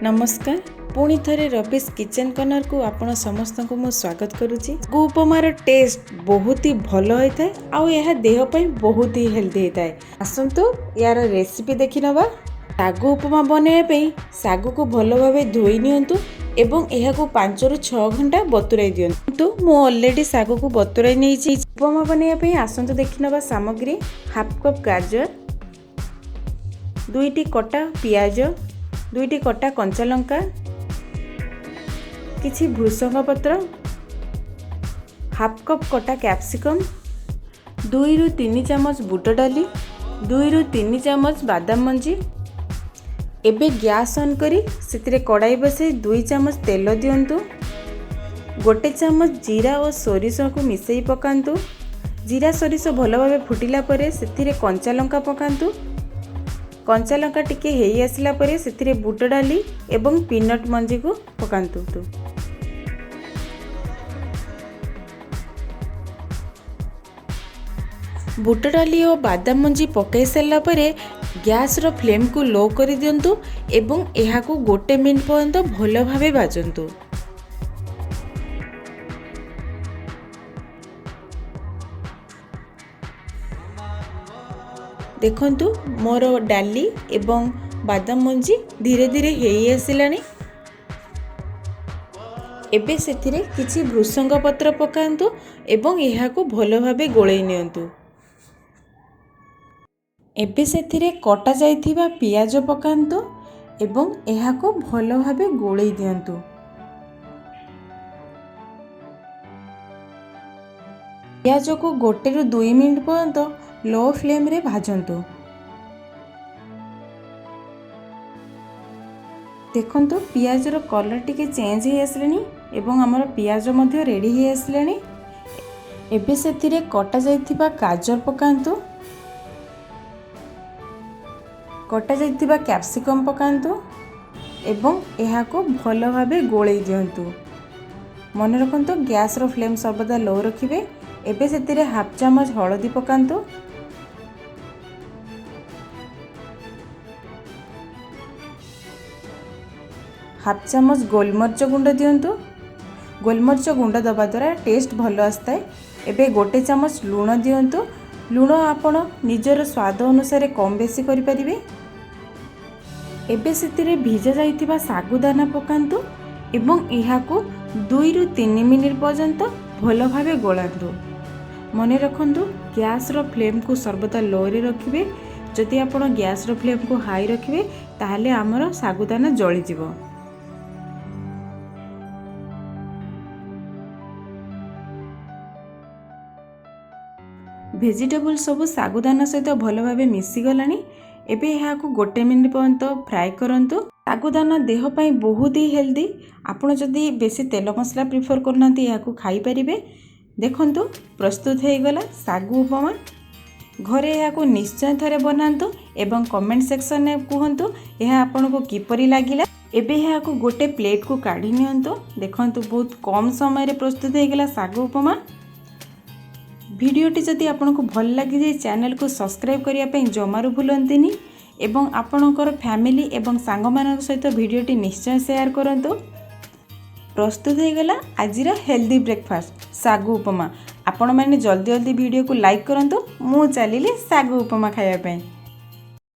नमस्कार पुणी थरे रबिश किचन कॉर्नर को आपण समस्त को मु स्वागत करुच्ची। सागु उपमार टेस्ट बहुत ही भल होता है आउ यह देह पर बहुत ही हेल्दी होता है। आसतु यार रेसिपी देखि नबा। सागु उपमा बनैबा सागु को भल भाव धोई नियंतु एवं यह 5 ରୁ 6 घंटा बतुराई दियंतु। मु ऑलरेडी सागु को बतुराई नहीं छी। उपमा बनैबा आसतु देखि नबा। सामग्री हाफ कप गाजर, 2टी कटा पियाज, 2टी कटा कंचा लंका, किछि भृषंग पत्र, हाफ कप कटा कैप्सिकम, 2 ରୁ 3 चामच बुट डाली, 2 ରୁ 3 चामच बादाम मंजी। एबे गैस ऑन करी सितरे कड़ाई बसे 2 चामच तेल दियंतु। 1 चामच जीरा और सोरिष को मिसई पकांतु। जीरा सोरिष भल भाव फुटिला परे सिथिरे कंचा लंका पकांतु। कंचा लंका टिके हेई आसिला परे सिथिरे बुट डाली एवं पीनट मंजी को पकांतु। बुट डाली और बादाम मंजी पकाई सारा परे गैस रो फ्लेम को लो कर दियंतु एवं एहा को 1 मिनट पर्यंत भल भावे भाजंतु। देखंतु मोर डाली एवं बादाम मंजी धीरे धीरे हेई आसिलानी। एबे सेथिरे किछि भृषंग पत्र पकांतु एवं एहा को भल भावे गोळेई नियंतु। एबे सेथिरे कटा जाइथिबा पियाज पकांतु एवं एहा को भल भावे गोळेई दियंतु। पियाज को 1 ରୁ 2 मिनट पर्यंत लो फ्लेम रे भाजंतु। देखंतु पियाज रो कलर टिके चेंज हे आसलेनी एवं हमर पियाज मध्य रेडी हे आसलेनी। एबे सेथिरे कटा जाइथिबा गाजर पकांतु, कटा जाइथिबा कैप्सिकम पकांतु एवं एहा को भल भावे गोळेई दियंतु। मन रखंतु गैस रो फ्लेम सर्वदा लो रखिबे। एबे सेथिरे हाफ चामच हळदी पकांतु, हाफ चामच गोलमर्च गुंड दियंतु। गोलमर्च गुंड दबा द्वारा टेस्ट भल आसता है। एबे 1 चामच लूण दियंतु। लूण आपण निजर स्वाद अनुसार कम बेसी करि परिबे। एबे सेतिरे भिजा जाइतिबा सागुदाना पकांतु एवं एहा को 2 ରୁ 3 मिनिट पर्यंत भल भावे गोलांतु। मने रखंतु गैस रो फ्लेम को सर्वदा लो रे रखिबे। जदि आपण गैस रो फ्लेम को हाई रखिबे ताहले हमर सागुदाना जळि जिवो। भेजिटेबल सब सागुदाना सहित भल भावे मिसी गलानी। एबे यहाँ को 1 मिनट पर्यंत फ्राए करंतु। सागुदाना देह पाई बहुत ही हेल्दी। आपण जदि बेसी तेल मसला प्रिफर करना यहाँ को खाई परिबे। देखंतु प्रस्तुत हो गला सागु उपमा। घरे यहाँ को निश्चय थरे बनांतु एवं कमेंट सेक्शन में कहंतु यह आपन को किपरि लागिला। एबे यहाँ को 1 प्लेट को काढी नियंतु। देखंतु बहुत कम समय रे प्रस्तुत हो गला सागु उपमा। भिडियोटी जदि आपको भल लगी जाए चैनल को सब्सक्राइब करिया पे जमारू भूलंतिनी एवं आपणकर फैमिली एवं सांग मान सहित भिडियोटी निश्चय शेयर करंतु। प्रस्तुत हो गला आजिर हेल्दी ब्रेकफास्ट सागु उपमा। आपण माने जल्दी जल्दी वीडियो को लाइक करंतु। मु चलिली सागु उपमा खाया पे।